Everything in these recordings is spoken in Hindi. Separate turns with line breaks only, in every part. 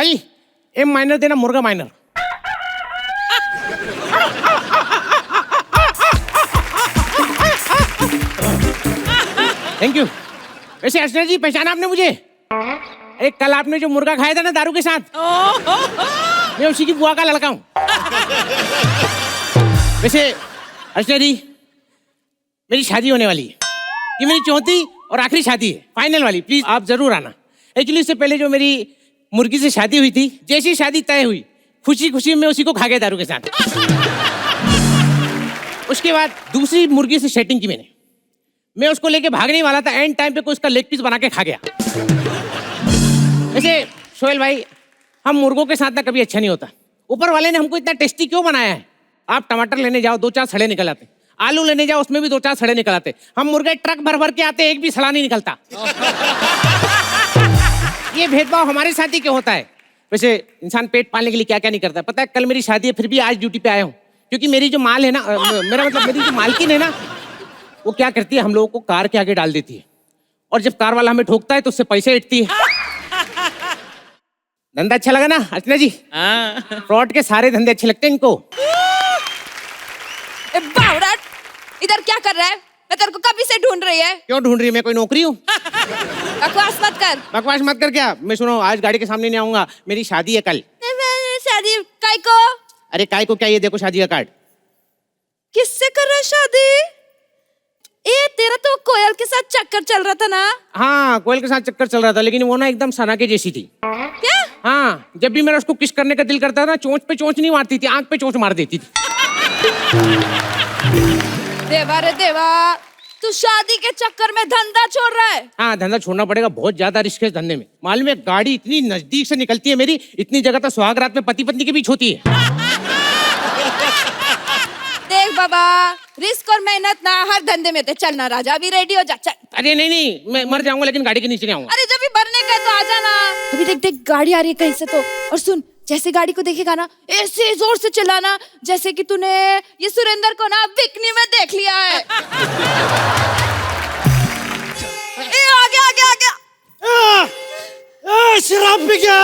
भाई एम माइनर देना, मुर्गा माइनर। Thank you. वैसे अर्चना जी पहचाना आपने मुझे? अरे कल आपने जो मुर्गा खाया था ना दारू के साथ, मैं उसी की बुआ का लड़का हूँ। वैसे अर्चना जी मेरी शादी होने वाली है, ये मेरी चौथी और आखिरी शादी है, फाइनल वाली। प्लीज आप जरूर आना। एक्चुअली इससे पहले जो मेरी मुर्गी से शादी हुई थी, जैसी शादी तय हुई खुशी खुशी में उसी को खा गया दारू के साथ। उसके बाद दूसरी मुर्गी से सेटिंग की मैंने, मैं उसको लेके भागने वाला था, एंड टाइम पे कोई उसका लेग पीस बना के खा गया। वैसे सोहेल भाई हम मुर्गों के साथ ना कभी अच्छा नहीं होता। ऊपर वाले ने हमको इतना टेस्टी क्यों बनाया है? आप टमाटर लेने जाओ 2-4 सड़े निकल आते, आलू लेने जाओ उसमें भी 2-4 सड़े निकल आते, हम मुर्गे ट्रक भर भर के आते, एक भी सड़ा नहीं निकलता। ये भेदभाव हमारे साथ ही क्यों होता है? वैसे इंसान पेट पालने के लिए क्या क्या नहीं करता। पता है कल मेरी शादी है फिर भी आज ड्यूटी पे आया हूँ, क्योंकि मेरी जो माल है ना, मेरा मतलब मेरी जो मालकिन है ना, वो क्या करती है, हम लोगों को कार के आगे डाल देती है, और जब कार वाला हमें ठोकता है तो उससे पैसे इटती है। धंधा अच्छा लगा ना अर्चना जी? फ्रॉड के सारे धंधे अच्छे लगते हैं इनको।
बावड़ाट, इधर क्या कर रहा है? मैं तेरे को कभी से ढूंढ रही है।
क्यों ढूंढ रही है? मैं कोई नौकरी हूँ?
बकवास मत कर।
बकवास मत कर क्या? मैं सुनो आज गाड़ी के सामने नहीं आऊंगा, मेरी शादी है कल।
शादी काय को?
अरे काय को क्या, ये देखो शादी का कार्ड।
किससे कर रहा है शादी? ए तेरा तो कोयल के साथ चक्कर चल रहा था ना?
हाँ कोयल के साथ चक्कर चल रहा था, लेकिन वो ना एकदम सना के जैसी थी।
क्या?
हाँ जब भी मेरा उसको किस करने का दिल करता था ना, चोंच पे चोंच नहीं मारती थी, आंख पे चोंच मार देती थी।
देवा रे देवा, तू शादी के चक्कर में धंधा छोड़ रहा है?
हाँ धंधा छोड़ना पड़ेगा, बहुत ज्यादा रिस्क है इस धंधे में। मालूम है गाड़ी इतनी नजदीक से निकलती है मेरी, इतनी जगह तो सुहाग रात में पति पत्नी के बीच होती है।
देख बाबा, रिस्क और मेहनत ना हर धंधे में थे। चलना राजा, अभी रेडी हो जा, चल।
अरे नहीं नहीं मैं मर जाऊंगा लेकिन गाड़ी के नीचे नहीं आऊंगा।
अरे जब भी भरने का है तो आ जाना। अभी देख देख गाड़ी आ रही है कहीं से तो। और सुन, जैसे गाड़ी को देखेगा ना ऐसे जोर से चिल्लाना जैसे कि तूने ये सुरेंद्र को ना बिकनी में देख लिया है। ए आगे आगे आगे।
शराब पी गया।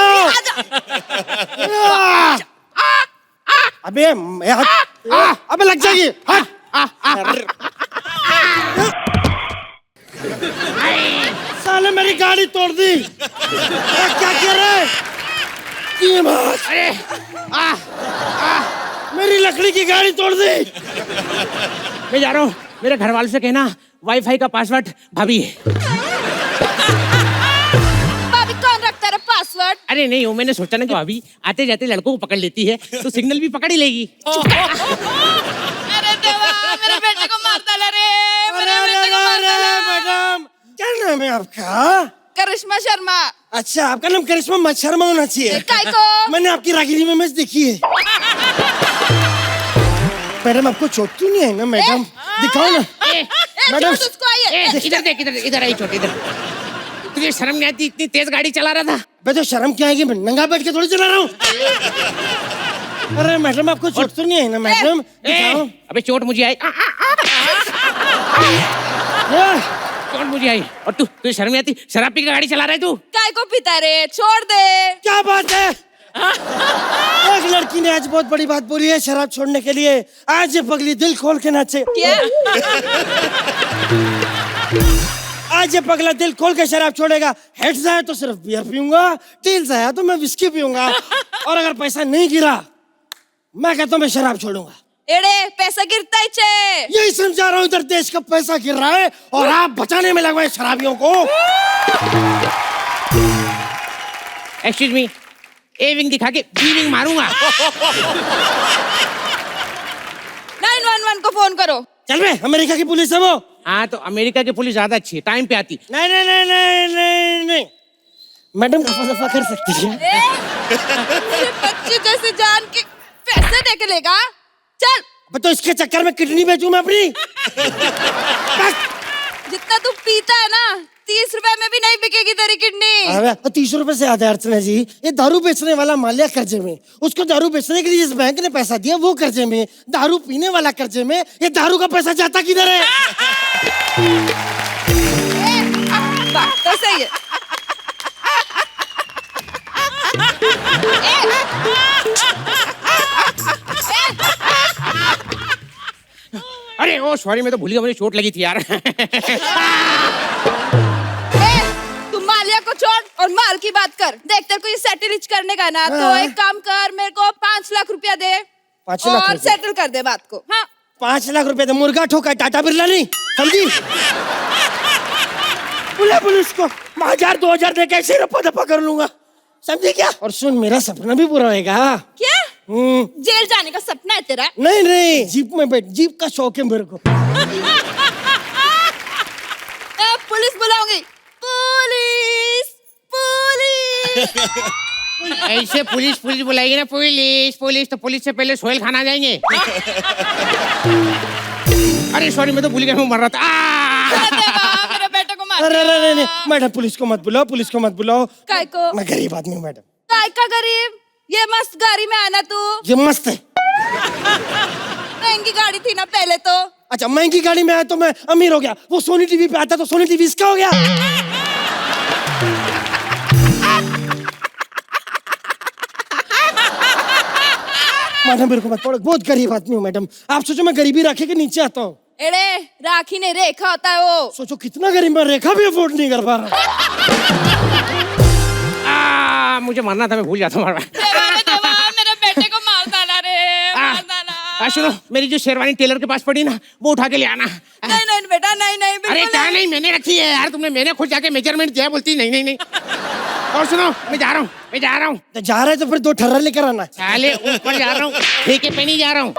अबे अबे लग जाएगी। साले मेरी गाड़ी तोड़ दी। क्या कह रहे?
अरे
मेरी लकड़ी की गाड़ी तोड़ दी।
मैं जा रहा हूँ, मेरे घर वाले से कहना वाईफाई का पासवर्ड भाभी है।
भाभी कौन रखता है पासवर्ड?
अरे नहीं वो मैंने सोचा ना कि भाभी आते जाते लड़कों को पकड़ लेती है तो सिग्नल भी पकड़ ही लेगी।
अरे देवा, मेरे बेटे को मार डाला रे।
मैडम क्या नाम है आपका?
करिश्मा शर्मा।
अच्छा आपका नाम करिश्मा मत शर्मा होना चाहिए।
काय को?
मैंने आपकी रागिनी में मैच देखी है। मैडम आपको चोट तो नहीं है ना मैडम? दिखाओ ना मैडम।
इधर देख, इधर आई चोट, इधर। तुझे शर्म नहीं आती? इतनी तेज गाड़ी चला रहा था।
मैं तो शर्म क्या आएगी, मैं नंगा बैठ के थोड़ी चला रहा हूँ। अरे मैडम आपको चोट तो नहीं है ना मैडम? दिखाओ।
अबे चोट मुझे आई, चोट मुझे आई। और तुझे शर्म नहीं आती? शराब पी के गाड़ी चला रहा है तू?
काय को पीता रे? छोड़ दे।
क्या बात है? एक लड़की ने आज बहुत बड़ी बात बोली है शराब छोड़ने के लिए। आज ये पगली दिल खोल के नाचे।
क्या?
आज ये पगला दिल खोल के शराब छोड़ेगा। हेड्स आया तो सिर्फ बियर पीऊंगा, टेल्स आया तो मैं विस्की पीऊंगा, और अगर पैसा नहीं गिरा मैं कहता हूँ मैं शराब छोड़ूंगा।
एड़े पैसा गिरता ही चे।
यही समझा रहा हूँ, इधर देश का पैसा गिर रहा है और आप बचाने में लगवाए शराबियों को।
एक्सक्यूज मी, ए विंग दिखा के बी विंग मारूंगा।
911 को फोन करो।
चल बे, अमेरिका की पुलिस है वो।
हाँ तो अमेरिका की पुलिस ज्यादा अच्छी है, टाइम पे आती।
नहीं नहीं नहीं नहीं नहीं नहीं मैडम दफा कर सकती है।
बच्चे जैसे जान के पैसे दे के लेगा। चल।
तो इसके चक्कर में किडनी बेचूं मैं अपनी?
जितना तू पीता है ना 30 रुपए में भी नहीं बिकेगी तेरी किडनी।
अबे 30 रुपए से याद है अर्चना जी, ये दारू बेचने वाला मालिया कर्जे में, उसको दारू बेचने के लिए जिस बैंक ने पैसा दिया वो कर्जे में, दारू पीने वाला कर्जे में, ये दारू का पैसा जाता किधर है?
बात तो सही है।
अरे ओ सॉरी, मैं तो भूल गया, मुझे चोट लगी थी यार।
तुम मालिया को छोड़ और माल की बात कर। देख तेरे को ये सेटल करने का ना, तो एक काम कर, मेरे को 5 लाख रुपया दे
5 लाख
और
रुपया?
सेटल कर दे बात को। हाँ
5 लाख रुपए तो मुर्गा ठोका, टाटा बिरला नहीं, समझी? बुला पुलिस को, 1000-2000 दे के ऐसे रप्पा दप्पा कर लूंगा, समझी क्या? और सुन, मेरा सपना भी पूरा होएगा।
क्या जेल जाने का सपना है तेरा?
नहीं नहीं, जीप में बैठ, जीप का शौक है मेरे को।
पुलिस बुलाऊंगी, पुलिस पुलिस।
ऐसे पुलिस पुलिस बुलाएगी ना, पुलिस पुलिस, तो पुलिस से पहले सोहेल खाना जाएंगे। अरे सॉरी, मैं तो भूल गया, मैं मर रहा था।
मेरे बेटे को मार।
अरे नहीं, मैडम पुलिस को मत बुलाओ, पुलिस को मत बुलाओ।
काय को?
मैं गरीब आदमी हूँ मैडम।
काय का गरीब? ये मस्त गाड़ी में आना तू।
ये मस्त है।
महंगी गाड़ी थी ना पहले तो।
अच्छा, महंगी गाड़ी में आया तो मैं अमीर हो गया। वो सोनी टीवी पे आता तो सोनी टीवी इसका हो गया। मैडम मेरे को मत पड़ो, बहुत गरीब आदमी हूँ मैडम। आप सोचो मैं गरीबी राखी के नीचे आता हूँ।
एड़े राखी ने रेखा होता है वो।
सोचो कितना गरीब, मैं रेखा भी अफोर्ड नहीं कर पा रहा।
मुझे मरना था, मैं भूल जाता हूँ।
मेरे बेटे को मार डाला रे, मार डाला।
सुनो, मेरी जो शेरवानी टेलर के पास पड़ी ना, वो उठा के ले आना।
नहीं नहीं बेटा, नहीं नहीं।
अरे क्या नहीं, मैंने रखी है यार, मैंने खुद जाके मेजरमेंट दिया, बोलती नहीं नहीं नहीं। और सुनो, मैं जा रहा हूँ।
तो जा रहा है तो फिर 2 ठर्रा लेकर आना।
साले ऊपर जा रहा हूँ, ठेके पे नहीं जा रहा हूँ।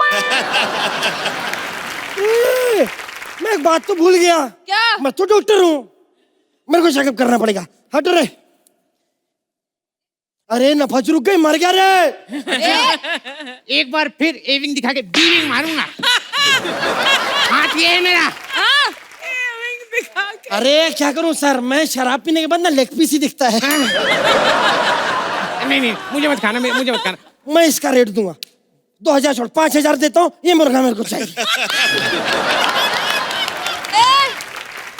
मैं एक बात तो भूल गया।
क्या?
मैं तो डॉक्टर हूँ, मेरे को चेकअप करना पड़ेगा। हट रे। अरे नफज रुक गई, मर गया रे।
एक बार फिर एविंग दिखा के बीविंग मारूंगा। हाथ ये है मेरा।
अरे क्या करूं सर, मैं शराब पीने के बाद ना लेग पीस ही दिखता है।
नहीं, मुझे मत खाना, मुझे मत खाना।
मैं इसका रेट दूंगा 2000 छोड़, 5000 देता हूँ। ये मुर्गा मेरे को चाहिए।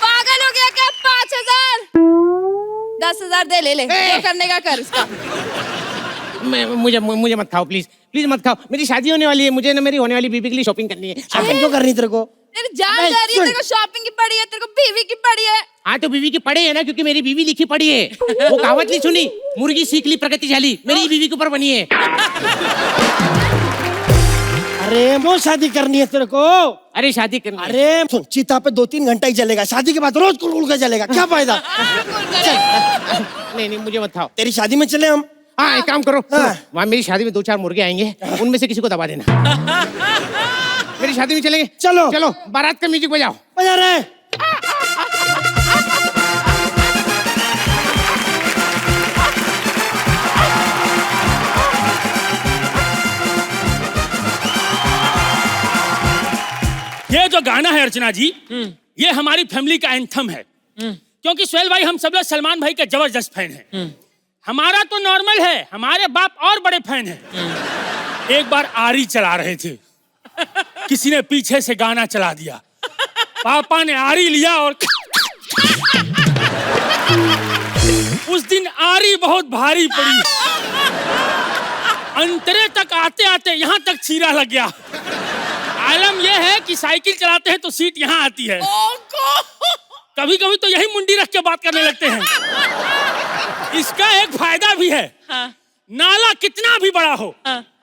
पागल हो गया क्या? 5000 10,000 दे, ले जो करने का कर इसका।
मुझे मत खाओ, प्लीज प्लीज मत खाओ। मेरी शादी होने वाली है, मुझे ना मेरी होने वाली बीबी के लिए शॉपिंग करनी है।
शॉपिंग क्यों करनी तेरे को?
तेरी जान जा रही है, तेरे को शॉपिंग की पड़ी है, तेरे को बीवी की पड़ी है।
हाँ तो बीवी की पड़े है ना, क्योंकि मेरी बीवी लिखी पड़ी है। वो कहावत नहीं सुनी, मुर्गी सीख ली प्रगतिशाली, मेरी बीवी के ऊपर बनी है।
अरे वो शादी करनी है तेरे को?
अरे शादी करनी है।
अरे सुन, चीता पे 2-3 घंटा ही चलेगा, शादी के बाद रोज कुल के चलेगा, क्या फायदा?
नहीं, मुझे मत खाओ।
तेरी शादी में चले हम।
हाँ एक काम करो,
हाँ।
वहाँ मेरी शादी में 2-4 मुर्गे आएंगे, उनमें से किसी को दबा देना। मेरी शादी में चलेंगे।
चलो
चलो, बारात का म्यूजिक बजाओ।
बजा रहे।
ये जो गाना है अर्चना जी, ये हमारी फैमिली का एंथम है। क्योंकि सोहेल भाई, हम सब लोग सलमान भाई के जबरदस्त फैन हैं। हमारा तो नॉर्मल है, हमारे बाप और बड़े फैन हैं। एक बार आरी चला रहे थे, किसी ने पीछे से गाना चला दिया, पापा ने आरी लिया और उस दिन आरी बहुत भारी पड़ी। अंतरे तक आते आते यहाँ तक चीरा लग गया। आलम यह है कि साइकिल चलाते हैं तो सीट यहाँ आती है, कभी कभी तो यही मुंडी रख के बात करने लगते हैं। इसका एक फायदा भी है, नाला कितना भी बड़ा हो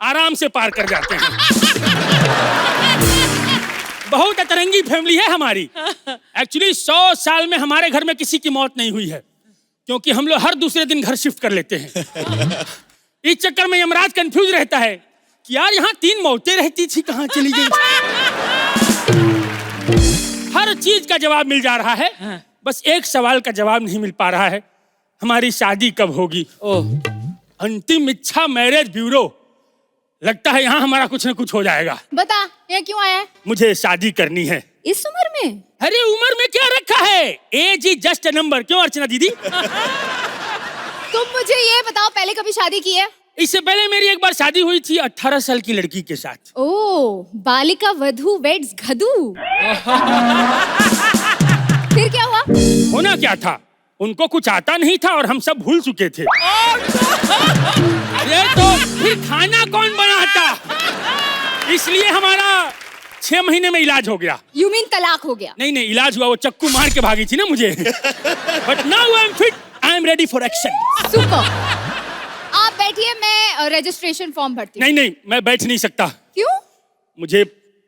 आराम से पार कर जाते हैं। बहुत अतरंगी फैमिली है हमारी। एक्चुअली 100 साल में हमारे घर में किसी की मौत नहीं हुई है, क्योंकि हम लोग हर दूसरे दिन घर शिफ्ट कर लेते हैं। इस चक्कर में यमराज कंफ्यूज रहता है कि यार यहाँ 3 मौतें रहती थी, कहाँ चली गई। हर चीज का जवाब मिल जा रहा है, बस एक सवाल का जवाब नहीं मिल पा रहा है, हमारी शादी कब होगी। अंतिम इच्छा मैरिज ब्यूरो। लगता है यहाँ हमारा कुछ न कुछ हो जाएगा।
बता ये क्यों आया है?
मुझे शादी करनी है।
इस उम्र में?
अरे उम्र में क्या रखा है, age is just a number. क्यों अर्चना दीदी?
तुम मुझे ये बताओ, पहले कभी शादी की है?
इससे पहले मेरी एक बार शादी हुई थी 18 साल की लड़की के साथ।
ओ, बालिका वधू वेड्स घदू। फिर क्या हुआ?
होना क्या था, उनको कुछ आता नहीं था और हम सब भूल चुके थे। अरे तो फिर खाना कौन बनाता? इसलिए हमारा 6 महीने में इलाज हो गया।
यू मीन तलाक हो गया?
नहीं इलाज हुआ, वो चक्कू मार के भागी थी ना मुझे। But now I am fit, I am ready for action.
Super. आप बैठिए, मैं रजिस्ट्रेशन फॉर्म भरती हूँ।
नहीं मैं बैठ नहीं सकता।
क्यों?
मुझे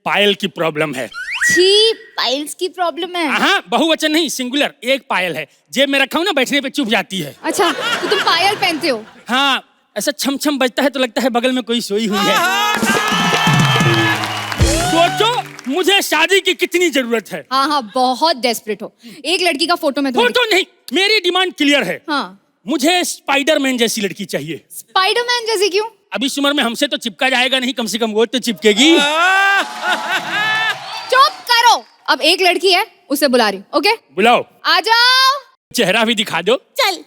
पायल की प्रॉब्लम है।
छी, पाइल्स की प्रॉब्लम है?
हाँ, बहुवचन नहीं, सिंगुलर, एक पायल है। जेब में रखा हूँ ना, बैठने पे चुभ जाती है।
अच्छा, तो तुम पायल पहनते हो?
हाँ, ऐसा छम छम बजता है तो लगता है बगल में कोई सोई हुई है। सोचो मुझे शादी की कितनी जरूरत है।
हाँ, बहुत डेस्परेट हो। एक लड़की का फोटो में
फोटो नहीं, मेरी डिमांड क्लियर है।
हाँ।
मुझे स्पाइडरमैन जैसी लड़की चाहिए।
स्पाइडरमैन जैसी क्यों?
अब इस उम्र में हमसे तो चिपका जाएगा नहीं, कम से कम वो तो चिपकेगी।
चुप करो। अब एक लड़की है, उसे बुला रही हूँ। ओके,
बुलाओ।
आ जाओ।
चेहरा भी दिखा दो।
चल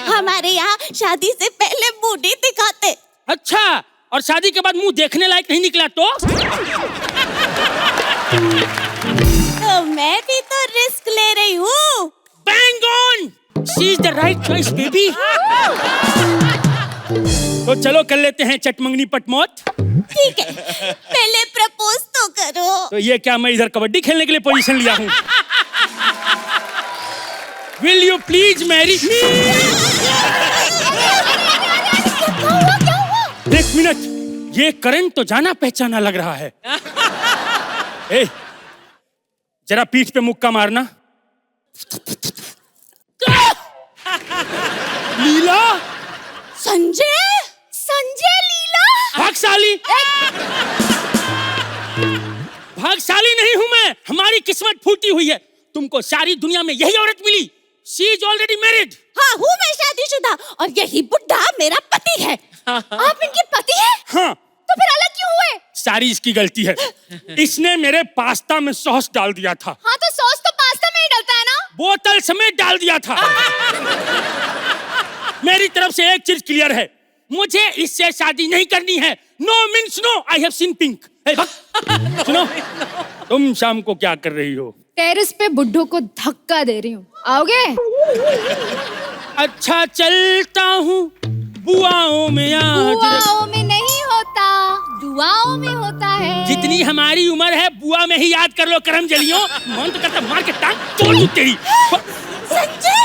हमारे यहाँ शादी से पहले बूढ़ी दिखाते।
अच्छा, और शादी के बाद मुंह देखने लायक नहीं निकला तो?
तो मैं भी तो रिस्क ले रही हूँ।
Bang on! She is the right choice, baby. तो चलो कर लेते हैं चटमंगनी पटमौत।
ठीक है, पहले प्रपोज तो करो।
तो ये क्या, मैं इधर कबड्डी खेलने के लिए पोजीशन लिया हूँ? Will you please marry me?
क्या हुआ?
एक मिनट, ये करंट तो जाना पहचाना लग रहा है। ए, जरा पीठ पे मुक्का मारना। लीला,
संजय लीला।
भागशाली। भागशाली नहीं हूं मैं, हमारी किस्मत फूटी हुई है। तुमको सारी दुनिया में यही औरत मिली। She is already married.
हाँ, हूँ मैं शादीशुदा और यही बुड्ढा मेरा पति है।
आप इनके पति हैं?
हाँ।
तो फिर अलग क्यों हुए?
सारी इसकी गलती है। इसने मेरे पास्ता में सॉस डाल दिया था।
हाँ, तो सॉस तो पास्ता में ही डलता है ना?
बोतल समेत डाल दिया था। मेरी तरफ से एक चीज क्लियर है, मुझे इससे शादी नहीं करनी है। No means no, I have seen Pink. सुनो, तुम शाम को क्या कर रही हो?
टेरेस पे बुड्ढों को धक्का दे रही हूँ। आओगे?
अच्छा चलता हूँ, बुआओं में आज।
बुआओं में नहीं होता, दुआओं में होता है।
जितनी हमारी उम्र है, बुआ में ही याद कर लो करम जलियों। मन तो करता मार के टांग तोड़ दूं तेरी।
संजय,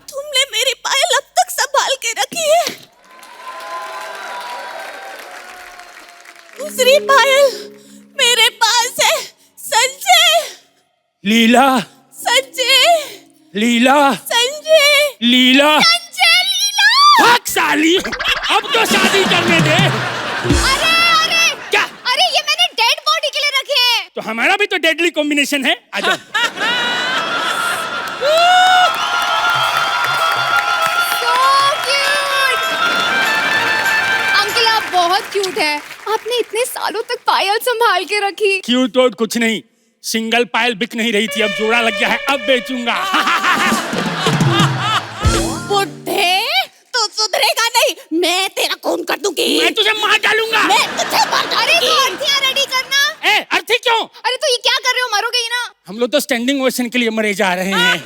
तुमने मेरी पायल अब तक संभाल के रखी है। दूसरी पायल मेरे पास है। संजय,
लीला,
संजय,
लीला,
संजय,
लीला,
संजय लीला।
भाग साली, अब तो शादी करने दे।
अरे
क्या?
अरे, ये मैंने डेड बॉडी के लिए रखे हैं।
तो हमारा भी तो डेडली कॉम्बिनेशन है। आ जाओ।
So cute! अंकल, आप बहुत क्यूट है। आपने इतने सालों तक पायल संभाल के रखी।
क्यों तो कुछ नहीं, सिंगल पायल बिक नहीं रही थी, अब जोड़ा लग गया है, अब बेचूंगा।
बुड्ढे, तू सुधरेगा नहीं। मैं तेरा खून कर दूंगी।
मैं तुझे मार डालूंगा।
मैं तुझे मार डालूंगी।
तो अर्थियां रेडी करना।
ए, अर्थी क्यों?
अरे तो ये क्या कर रहे हो, मरोगे ही ना।
हम लोग तो स्टैंडिंग ओवेशन के लिए मरे जा रहे हैं।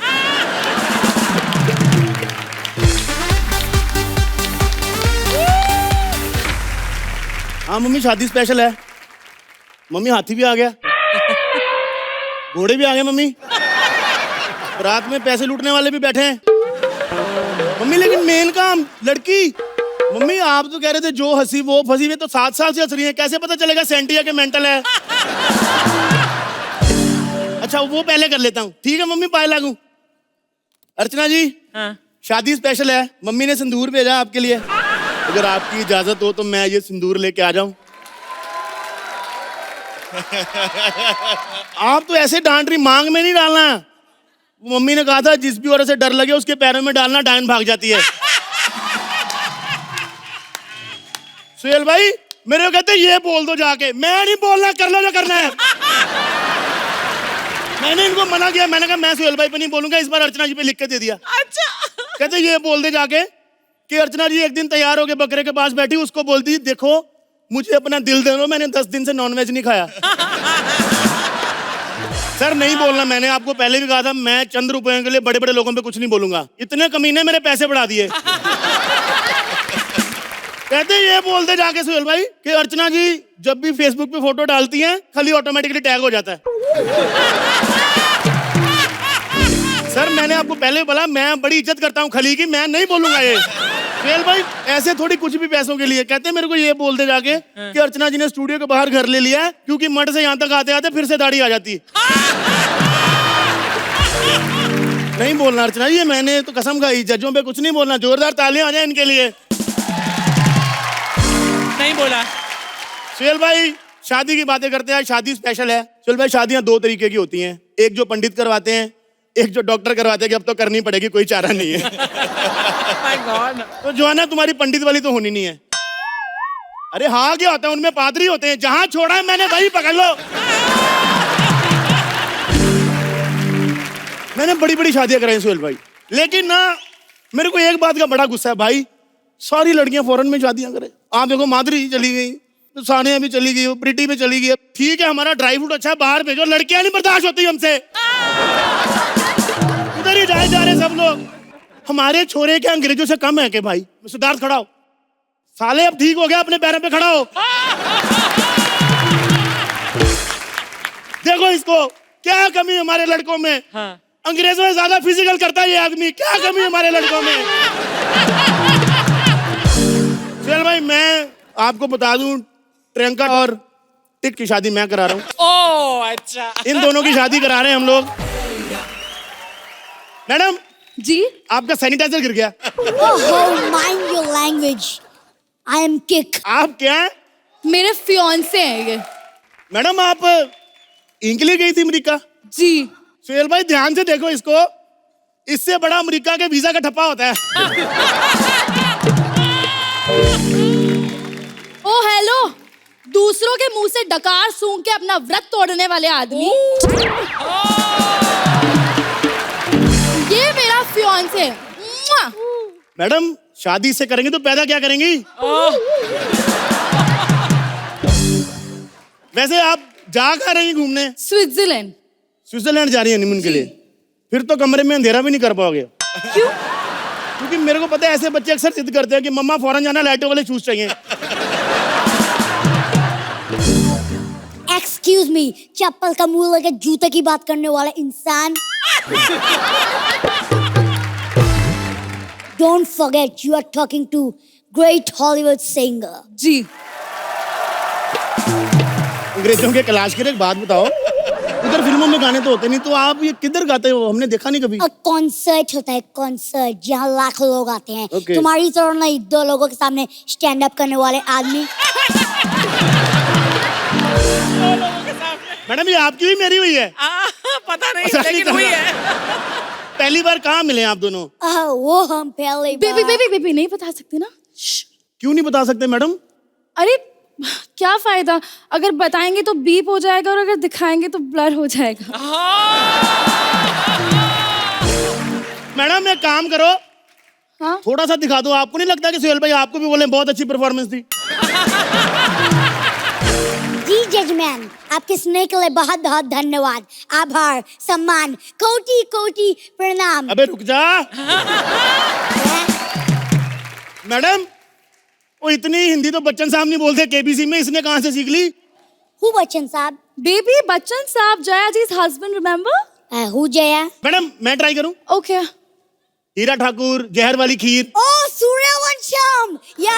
हाँ मम्मी, शादी स्पेशल है। मम्मी, हाथी भी आ गया, घोड़े भी आ गए मम्मी, रात में पैसे लूटने वाले भी बैठे हैं मम्मी। लेकिन मेन काम लड़की। मम्मी, आप तो कह रहे थे जो हंसी वो फंसी। वे तो 7 साल से हंस रही है, कैसे पता चलेगा सेंटिया के मेंटल है? अच्छा, वो पहले कर लेता हूँ। ठीक है मम्मी, पाए लागू। अर्चना जी,
हाँ।
शादी स्पेशल है। मम्मी ने सिंदूर भेजा आपके लिए। अगर आपकी इजाजत हो तो मैं ये सिंदूर लेके आ जाऊं। आप तो ऐसे डांट रही, मांग में नहीं डालना। मम्मी ने कहा था जिस भी औरत से डर लगे उसके पैरों में डालना, डायन भाग जाती है। सुहेल भाई मेरे को कहते ये बोल दो जाके। मैं नहीं बोलना, कर लो जो करना है। मैंने इनको मना किया, मैंने कहा मैं सुहेल भाई पे नहीं बोलूंगा, इस बार अर्चना जी पे लिख के दे दिया।
अच्छा,
कहते ये बोल दे जाके कि अर्चना जी एक दिन तैयार होके बकरे के पास बैठी, उसको बोलती देखो मुझे अपना दिल दे दो, मैंने 10 दिन से नॉनवेज नहीं खाया। सर नहीं बोलना, मैंने आपको पहले भी कहा था मैं चंद रुपयों के लिए बड़े बड़े लोगों पे कुछ नहीं बोलूंगा। इतने कमीने मेरे पैसे बढ़ा दिए। कहते ये बोलते जाके सुहेल भाई कि अर्चना जी जब भी फेसबुक पे फोटो डालती हैं खाली ऑटोमेटिकली टैग हो जाता है। सर मैंने आपको पहले बोला मैं बड़ी इज्जत करता हूँ खली की, मैं नहीं बोलूंगा ये। सुहेल भाई ऐसे थोड़ी कुछ भी पैसों के लिए कहते मेरे को ये बोलते जाके कि अर्चना जी ने स्टूडियो के बाहर घर ले लिया है क्योंकि मठ से यहाँ तक आते आते फिर से दाढ़ी आ जाती है। नहीं बोलना अर्चना जी, ये मैंने तो कसम खाई, जजों पे कुछ नहीं बोलना। जोरदार तालियां आ जाए इनके लिए।
नहीं बोला।
सुहेल भाई शादी की बातें करते हैं, शादी स्पेशल है। सुहेल भाई शादियां दो तरीके की होती हैं, एक जो पंडित करवाते हैं, एक जो डॉक्टर करवाते हैं कि अब तो करनी पड़ेगी, कोई चारा नहीं है।
My God.
तो जो है ना तुम्हारी पंडित वाली तो होनी नहीं है। अरे हाँ क्या होता है, उनमें पादरी होते हैं, जहां छोड़ा है मैंने वही पकड़ लो। मैंने बड़ी बड़ी शादियां कराई सुहेल भाई, लेकिन ना मेरे को एक बात का बड़ा गुस्सा है भाई, सारी लड़कियां फॉरेन में शादियां करें। आप देखो माधुरी चली गई, तो सानिया भी चली गई, प्रीति भी चली गई। ठीक है हमारा ड्राई फ्रूट अच्छा है, बाहर भेजो, लड़कियां नहीं बर्दाश्त होती हमसे। उधर ही जाए जा रहे सब लोग। हमारे छोरे के अंग्रेजों से कम है कि भाई? सिद्धार्थ खड़ा हो साले, अब ठीक हो गया, अपने पैरों पे खड़ा हो। देखो इसको, क्या कमी हमारे लड़कों में?
हाँ।
अंग्रेजों से ज्यादा फिजिकल करता है ये आदमी, क्या कमी हमारे लड़कों में? चल भाई मैं आपको बता दूं, प्रियंका और टिक की शादी मैं करा रहा हूँ।
ओह अच्छा।
इन दोनों की शादी करा रहे हैं हम लोग। मैडम
जी
आपका सैनिटाइजर गिर गया।
Oh, mind your language. I am kick.
आप क्या है?
मेरे फियांसे हैं ये।
मैडम आप इनके लिए गई थी अमेरिका?
जी
सुहेल भाई ध्यान से देखो इसको, इससे बड़ा अमेरिका के वीजा का ठप्पा होता है।
ओ हेलो, दूसरों के मुंह से डकार सूंघ के अपना व्रत तोड़ने वाले आदमी, ये मेरा फियांसे।
मैडम शादी से करेंगे तो पैदा क्या करेंगी? वैसे आप जा कहाँ रही घूमने?
स्विट्जरलैंड।
स्विट्जरलैंड जा रही है हनीमून के लिए? फिर तो कमरे में अंधेरा भी नहीं कर पाओगे।
क्यों?
क्योंकि मेरे को पता है ऐसे बच्चे अक्सर जिद करते हैं कि मम्मा फौरन जाना, लाइटों वाले शूज चाहिए।
Excuse me, चप्पल का मुंह लगे जूते की बात करने वाला इंसान। Don't forget you are talking to great Hollywood singer.
जी
अंग्रेजों के क्लास के लिए एक बात बताओ, उधर फिल्मों में गाने तो होते नहीं, तो आप ये किधर गाते हो? हमने देखा नहीं कभी।
कॉन्सर्ट होता है, कॉन्सर्ट जहाँ लाखों लोग आते हैं।
Okay.
तुम्हारी तरह नहीं, दो लोगों के सामने स्टैंड अप करने वाले आदमी।
मैडम ये आपकी भी मेरी हुई है?
पता नहीं
अच्छा,
लेकिन
नहीं
हुई
करना।
है।
पहली बार कहाँ मिले आप दोनों?
वो हम पहले
बेबी बेबी बेबी नहीं बता सकते ना।
क्यों नहीं बता सकते मैडम?
अरे क्या फायदा, अगर बताएंगे तो बीप हो जाएगा और अगर दिखाएंगे तो ब्लर हो जाएगा।
मैडम एक काम करो,
हाँ
थोड़ा सा दिखा दो। आपको नहीं लगता कि सुहेल भाई आपको भी बोले बहुत अच्छी परफॉर्मेंस थी?
जी जजमैन, आपके स्नेह के लिए बहुत बहुत धन्यवाद, आभार, सम्मान, कोटि कोटि प्रणाम।
अबे रुक जा। मैडम वो इतनी हिंदी तो बच्चन साहब नहीं बोलते केबीसी में, इसने कहाँ से सीख ली?
हु बच्चन साहब?
बेबी बच्चन साहब, जया जी's husband, remember?
Who Jaya?
Madam मैं ट्राई करूं?
ओके।
हीरा ठाकुर, जहर वाली खीर।
ओ सूर्यवंशम, या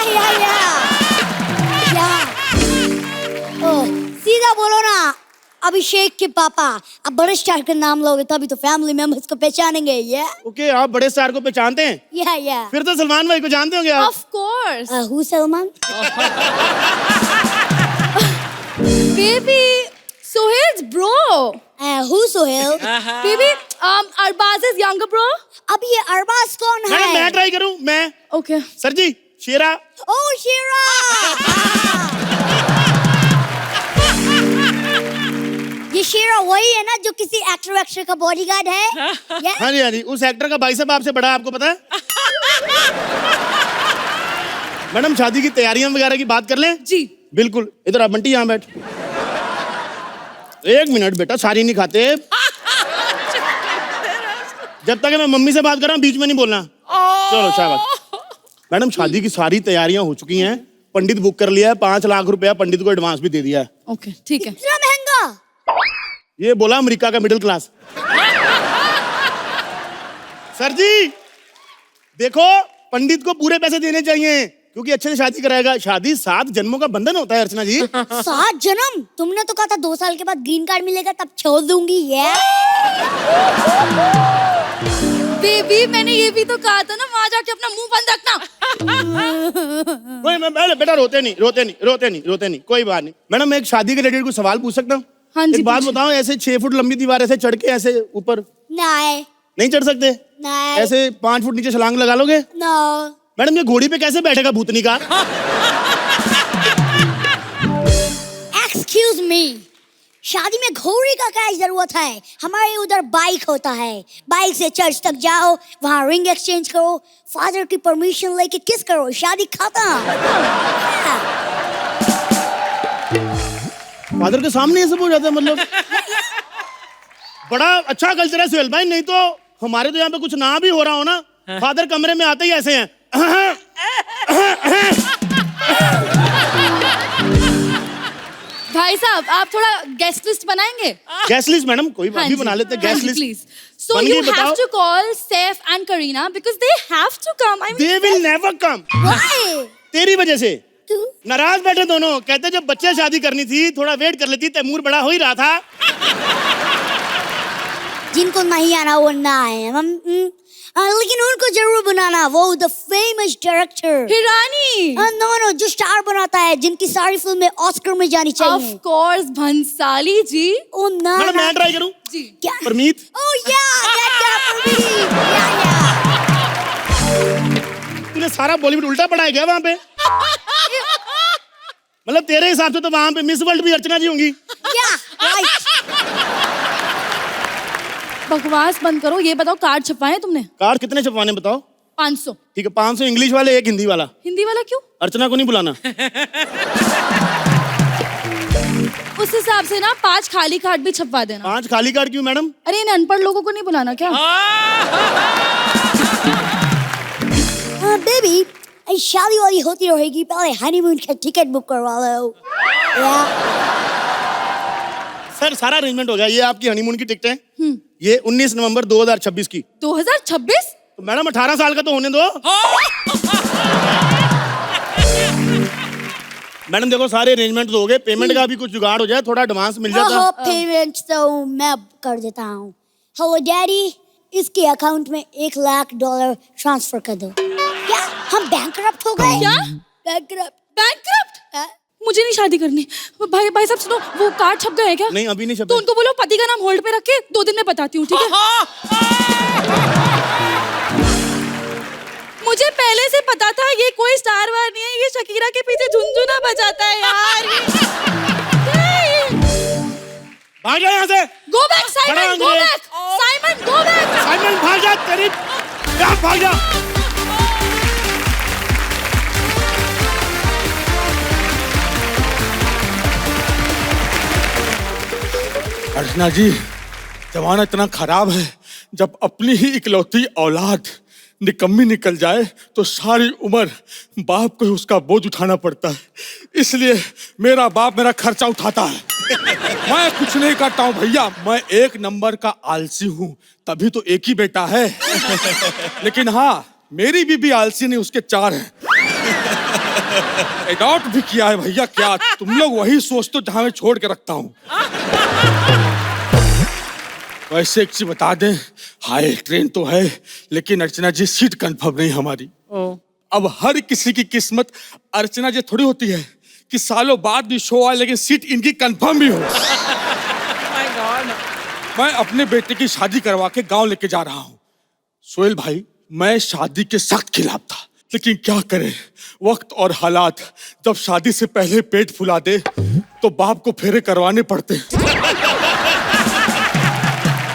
ओ सीधा बोलो ना, अभिषेक के पापा। अब बड़े स्टार का नाम लोगे तभी तो फैमिली मेंबर्स को पहचानेंगे। या
ओके आप बड़े स्टार को पहचानते हैं?
या
फिर तो सलमान भाई को जानते होंगे आप।
Of course.
Who Salman?
Baby, Sohail's bro.
Who Sohail?
Baby, Arbaz's younger bro.
अब ये अरबाज कौन
मैडम मैं
है?
ट्राई करूं? मैं
Okay.
सर जी शेरा।
ओ शेरा। ये शेरा वही है ना जो किसी एक्टर का बॉडीगार्ड है? Yeah?
हाँ जी, उस एक्टर का भाई साहब आपसे बड़ा है, आपको पता है? मैडम शादी की तैयारियां वगैरह की बात कर लें?
जी
बिल्कुल। इधर आप बंटी यहाँ बैठ। एक मिनट बेटा, सारी नहीं खाते। जब तक मैं मम्मी से बात कर रहा हूँ बीच में नहीं बोलना। चलो शाबाश। मैडम शादी की सारी तैयारियां हो चुकी हैं, पंडित बुक कर लिया है, 5 लाख रुपया पंडित को एडवांस भी दे दिया है।
ओके ठीक है।
इतना महंगा?
ये बोला अमेरिका का मिडिल क्लास। सर जी देखो, पंडित को पूरे पैसे देने चाहिए क्योंकि अच्छे से शादी कराएगा। शादी 7 जन्मों का बंधन होता है अर्चना जी।
7 जन्म? तुमने तो कहा था 2 साल के बाद ग्रीन कार्ड मिलेगा तब छोड़ दूंगी। ये
बेबी मैंने ये भी तो कहा था ना, वहां जाके अपना मुंह बंद रखना।
मैं बेटा रोते नहीं, कोई बात नहीं। मैडम मैं एक शादी के रिलेटेड कुछ सवाल पूछ सकता हूँ?
हाँ जी,
एक बात
पूछिए।
बताओ, ऐसे 6 फुट लंबी दीवार ऐसे चढ़ के ऐसे ऊपर नहीं चढ़ सकते?
नहीं।
ऐसे 5 फुट नीचे छलांग लगा लोगे?
नो।
मैडम ये घोड़ी पे कैसे बैठेगा भूतनी का?
एक्सक्यूज मी, शादी में घोड़ी का क्या जरूरत है? हमारे उधर बाइक होता है, बाइक से चर्च तक जाओ, वहाँ रिंग एक्सचेंज करो, फादर की परमिशन लेके किस करो, शादी खत्म।
फादर के सामने ये सब हो जाता है मतलब? बड़ा अच्छा कल्चर है सुहेल भाई, नहीं तो हमारे तो यहाँ पे कुछ ना भी हो रहा हो ना, फादर कमरे में आते ही ऐसे हैं।
भाई साहब आप थोड़ा गेस्ट लिस्ट बनाएंगे?
गेस्ट लिस्ट मैडम कोई बात नहीं, बना लेते गेस्ट लिस्ट।
प्लीज। सो
बन
यू
गई,
हैव
बताओ।
To call Saif and Kareena because they have to come.
They will never come.
Why?
तेरी वजह से
तू
नाराज बैठे दोनों, कहते जब बच्चे शादी करनी थी थोड़ा वेट कर लेती, तैमूर बड़ा हो ही रहा था।
जिनको नहीं आना वो ना आए। लेकिन उनको जरूर बनाना, वो the famous director
Hirani.
No जो स्टार बनाता है, जिनकी सारी फिल्में ऑस्कर में जानी चाहिए।
Of course Bhansali ji.
ओ ना
मैडम मैं ट्राई करूं?
जी।
क्या?
परमीत।
ओह
तूने सारा बॉलीवुड उल्टा पढ़ाया गया वहां पे? मतलब तेरे हिसाब से तो वहां पे मिस वर्ल्ड भी अर्चना जी होंगी।
बकवास बंद करो, ये बताओ कार्ड छपवाए तुमने?
कार्ड कितने छपवाने बताओ?
500।
ठीक है 500 इंग्लिश वाले, 1 हिंदी वाला।
हिंदी वाला क्यों?
अर्चना को नहीं बुलाना।
उस हिसाब से ना 5 खाली कार्ड भी छपवा देना।
5 खाली कार्ड क्यों मैडम?
अरे इन अनपढ़ लोगों को नहीं बुलाना क्या?
बेबी शादी वाली होती रहेगी, पहले हनीमून का टिकट बुक करवा लो।
सर सारा अरेंजमेंट हो गया, ये आपकी हनीमून की टिकट है। ये 19 नवंबर 2026 की।
2026?
तो मैडम 18 साल का तो होने दो। मैडम देखो सारे अरेंजमेंट तो हो गए, पेमेंट का भी कुछ जुगाड़ हो जाए, थोड़ा एडवांस मिल जाता।
पेमेंट तो मैं कर देता हूँ। हेलो डैडी, इसके अकाउंट में $1 लाख ट्रांसफर कर दो। क्या हम बैंकरप्ट हो गए?
क्या?
बैंकरप्ट?
मुझे नहीं शादी करनी। भाई साहब सुनो, वो कार्ड छप गए हैं क्या?
नहीं अभी नहीं छपे।
तो उनको बोलो पति का नाम होल्ड पे रख के 2 दिन में बताती हूँ, ठीक है? मुझे पहले से पता था ये कोई स्टार वार नहीं है, ये शकीरा के पीछे झुनझुना बजाता है यार।
भाग जा यहाँ से।
Go back Simon, go back Simon, go back.
Simon भाग जा, तेरी क्या भाग जा।
अर्चना जी जमाना इतना खराब है, जब अपनी ही इकलौती औलाद निकम्मी निकल जाए तो सारी उम्र बाप को ही उसका बोझ उठाना पड़ता है। इसलिए मेरा बाप मेरा खर्चा उठाता है। मैं कुछ नहीं करता हूँ भैया, मैं 1 नंबर का आलसी हूँ, तभी तो एक ही बेटा है। लेकिन हाँ मेरी बीबी आलसी नहीं, उसके 4 हैं। एडॉप्ट भी किया है भैया। क्या तुम लोग वही सोचते हो जहाँ मैं छोड़ के रखता हूँ। वैसे एक चीज बता दें, हाय ट्रेन तो है लेकिन अर्चना जी सीट कंफर्म नहीं हमारी। अब हर किसी की किस्मत अर्चना जी थोड़ी होती है कि सालों बाद भी शो आए लेकिन सीट इनकी कंफर्म भी हो।
My God.
मैं अपने बेटे की शादी करवा के गांव लेके जा रहा हूँ। सोहेल भाई मैं शादी के सख्त खिलाफ था, लेकिन क्या करें वक्त और हालात, जब शादी से पहले पेट फुला दे तो बाप को फेरे करवाने पड़ते।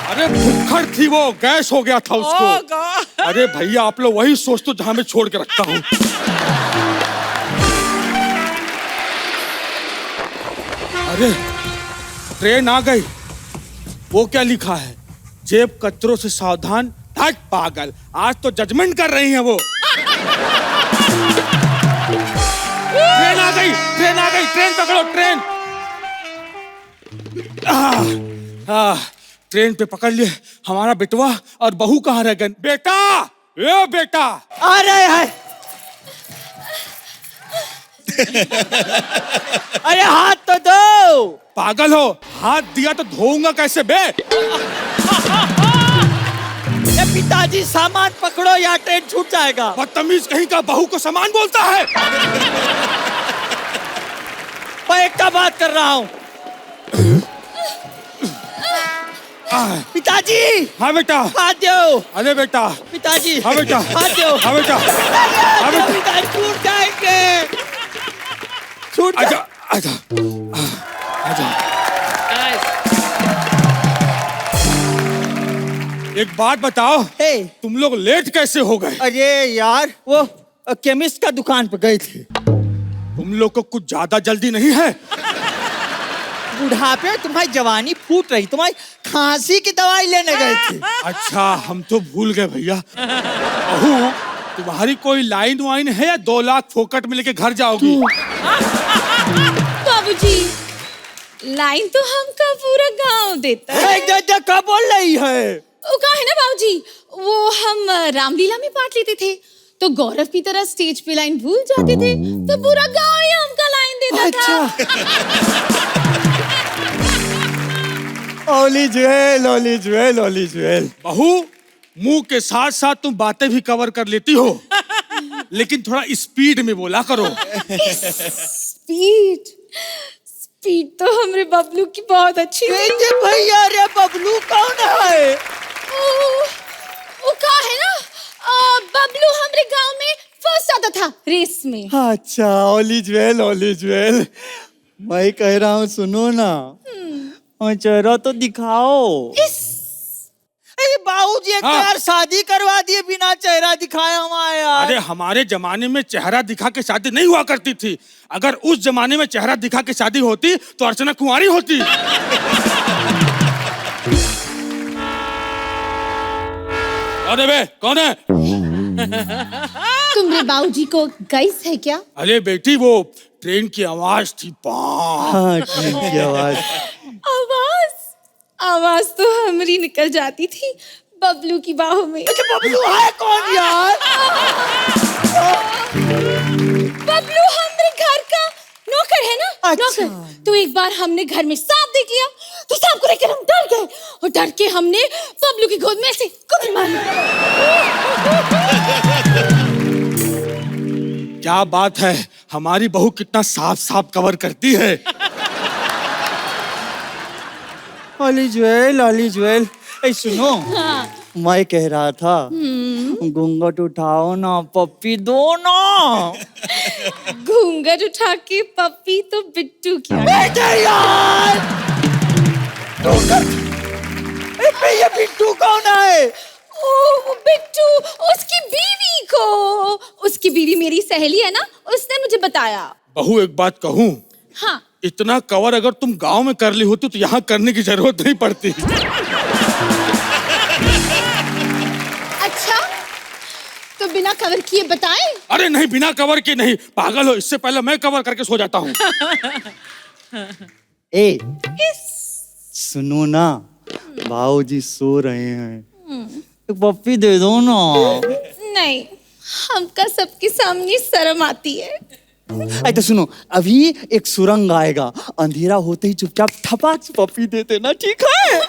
अरे भुक्खड़ थी वो, गैस हो गया था उसको।
Oh God.
अरे भैया आप लोग वही सोचते हो जहां मैं छोड़ के रखता हूँ। अरे ट्रेन आ गई, वो क्या लिखा है, जेब कचरों से सावधान, हट पागल, आज तो जजमेंट कर रही है वो। ट्रेन गई, ट्रेन आ गई, ट्रेन पकड़ो, ट्रेन। ट्रेन पे पकड़ लिए हमारा बेटवा, और बहू कहाँ रह गए? बेटा, ए बेटा,
आ रहे हैं। अरे हाथ तो दो।
पागल हो, हाथ दिया तो धोऊंगा कैसे बे?
पिताजी सामान पकड़ो या ट्रेन छूट जाएगा।
बदतमीज कहीं का, बहू को सामान बोलता है।
मैं एक का बात कर रहा हूँ। पिताजी।
हाँ बेटा।
हाथ दो।
अरे बेटा।
पिताजी।
हाँ बेटा।
हाथ दो।
हाँ बेटा। हाँ बेटा।
पिताजी छूट जाएंगे। छूट
आजा, आजा, आजा। एक बात बताओ, तुम लोग लेट कैसे हो गए?
अरे यार, वो केमिस्ट का दुकान पे गए थे।
तुम लोग को कुछ ज्यादा जल्दी नहीं है?
बुढ़ापे तुम्हारी जवानी फूट रही, तुम्हारी खांसी की दवाई लेने गए थे।
अच्छा, हम तो भूल गए भैया। बहू, तुम्हारी कोई लाइन वाइन है या 2 लाख फोकट में लेके घर जाओगी?
बाबूजी, लाइन तो हमका पूरा गांव देता है।
क्या बोल रही है?
वो कहा है ना बाबूजी, वो हम रामलीला में पार्ट लेते थे, तो गौरव की तरह स्टेज पे लाइन भूल जाते थे, तो पूरा गांव ही हमका लाइन देता था।
ओली ज्वेल, ओली ज्वेल, ओली ज्वेल।
बहू, मुंह के साथ साथ तुम बातें भी कवर कर लेती हो, लेकिन थोड़ा स्पीड में बोला करो।
स्पीड तो हमरे बबलू की बहुत अच्छी है।
भैया, रे बबलू कौन है?
वो कहा है ना, बबलू हमरे गांव में फर्स्ट आता था रेस में।
अच्छा, ओली ज्वेल, ओली ज्वेल। मैं कह रहा हूँ, सुनो ना, चेहरा तो दिखाओ। अरे बाबूजी, एक बार शादी करवा दिए बिना चेहरा दिखाए हमारे यार।
अरे हमारे जमाने में चेहरा दिखा के शादी नहीं हुआ करती थी। अगर उस जमाने में चेहरा दिखा के शादी होती तो अर्चना कुंवारी होती। अरे बे, कौन है?
तुम्हारे बाबूजी को गैस है क्या?
अरे बेटी, वो ट्रेन की आवाज थी।
हाँ, ट्रेन की आवाज।
आवाज तो हमारी निकल जाती थी बबलू की बाहों में।
बबलू है कौन यार?
बबलू हमारे घर का नौकर है ना।
अच्छा।
नौकर। तो एक बार हमने घर में सांप देख लिया, तो सांप को लेकर हम डर गए, और डर के हमने बबलू की गोद में से कुकुर मारी।
क्या बात है, हमारी बहू कितना साफ साफ कवर करती है।
ओली ज्वेल, ओली ज्वेल। ए सुनो, मैं कह रहा था, घूंघट उठाओ ना, पप्पी दो ना।
घूंघट उठा के पप्पी तो बिट्टू की।
यार, ये बिट्टू कौन है?
वो बिट्टू, उसकी बीवी को, उसकी बीवी मेरी सहेली है ना, उसने मुझे बताया।
बहू, एक बात कहूँ?
हाँ।
इतना कवर अगर तुम गांव में कर ली होती तो यहाँ करने की जरूरत नहीं पड़ती।
अच्छा, तो बिना कवर किए बताए?
अरे नहीं, बिना कवर के नहीं, पागल हो, इससे पहले मैं कवर करके सो जाता हूँ।
सुनो ना, भाऊजी सो रहे हैं, तो पप्पी दे दो ना।
नहीं, हमका सबके सामने शर्म आती है।
तो सुनो, अभी एक सुरंग आएगा, अंधेरा होते ही चुपचाप ठपाक से पप्पी दे देना, ठीक है?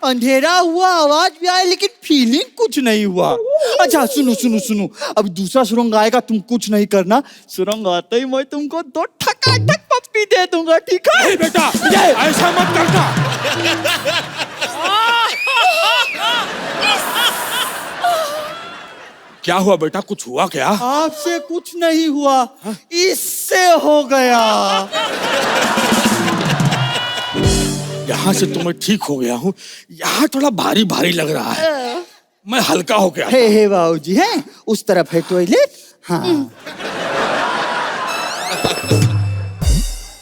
अंधेरा हुआ, आवाज भी आई, लेकिन फीलिंग कुछ नहीं हुआ। अच्छा सुनो सुनो सुनो, अब दूसरा सुरंग आएगा, तुम कुछ नहीं करना, सुरंग आते ही मैं तुमको 2 ठकाठक पप्पी दे दूंगा, ठीक है?
नहीं बेटा, ऐसा मत करना। क्या हुआ बेटा, कुछ हुआ क्या?
आपसे कुछ नहीं हुआ, इससे हो गया।
यहाँ से तो मैं ठीक हो गया हूँ, यहाँ थोड़ा भारी भारी लग रहा है, मैं हल्का हो गया।
हे बाबूजी, है उस तरफ है टॉयलेट। हाँ।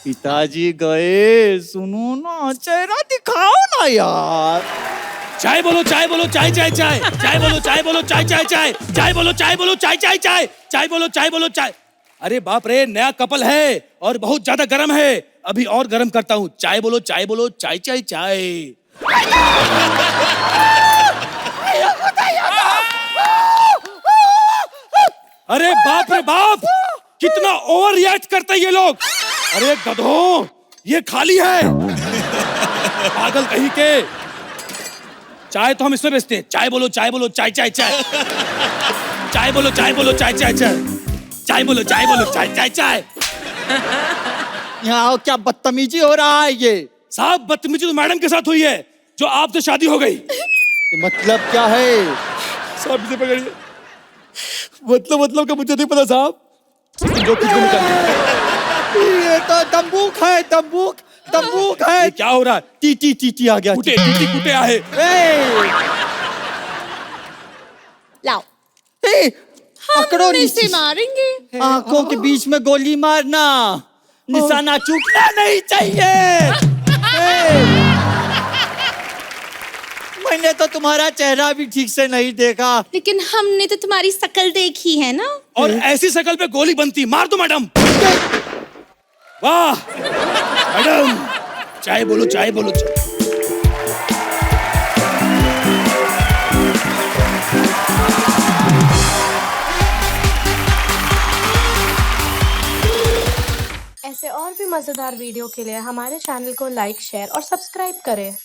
पिताजी गए, सुनो ना, चेहरा दिखाओ ना यार।
चाय बोलो चाय बोलो चाय चाय चाय चाय बोलो चाय बोलो चाय चाय चाय चाय बोलो चाय बोलो चाय चाय चाय चाय बोलो चाय बोलो चाय। अरे बाप रे, नया कपल है और बहुत ज्यादा गर्म है, अभी और गर्म करता हूँ। चाय बोलो चाय चाय चाय चाय। अरे बाप रे बाप, कितना ओवर रिएक्ट करते हैं ये लोग। अरे गधों, ये खाली है। पागल कहीं के। चाय तो हम इसमें बेचते हैं। चाय बोलो चाय चाय चाय चाय बोलो चाय चाय चाय चाय बोलो चाय चाय चाय।
यहाँ क्या बदतमीजी हो रहा है ये?
साहब बदतमीजी तो मैडम के साथ हुई है जो आपसे शादी हो गई।
मतलब क्या है?
साहब इसे पकड़िए। मतलब का मुझे नहीं पता साहब। जो कुछ भी निकाल।
ये तो तंबूक है, तंबूक है।
ये क्या हो रहा है?
टी आ गया।
कुटे आहे।
लाओ,
पकड़ो
इसे मारेंगे।
आंखों के बीच में गोली मारना, निशाना चूकना नहीं चाहिए। मैंने तो तुम्हारा चेहरा भी ठीक से नहीं देखा।
लेकिन हमने तो तुम्हारी शक्ल देखी है ना।
और ऐसी शक्ल पे गोली बनती। मार दो मैडम। वाह मैडम, चाय बोलो चाय बोलो चाय।
ऐसे और भी मजेदार वीडियो के लिए हमारे चैनल को लाइक, शेयर और सब्सक्राइब करें।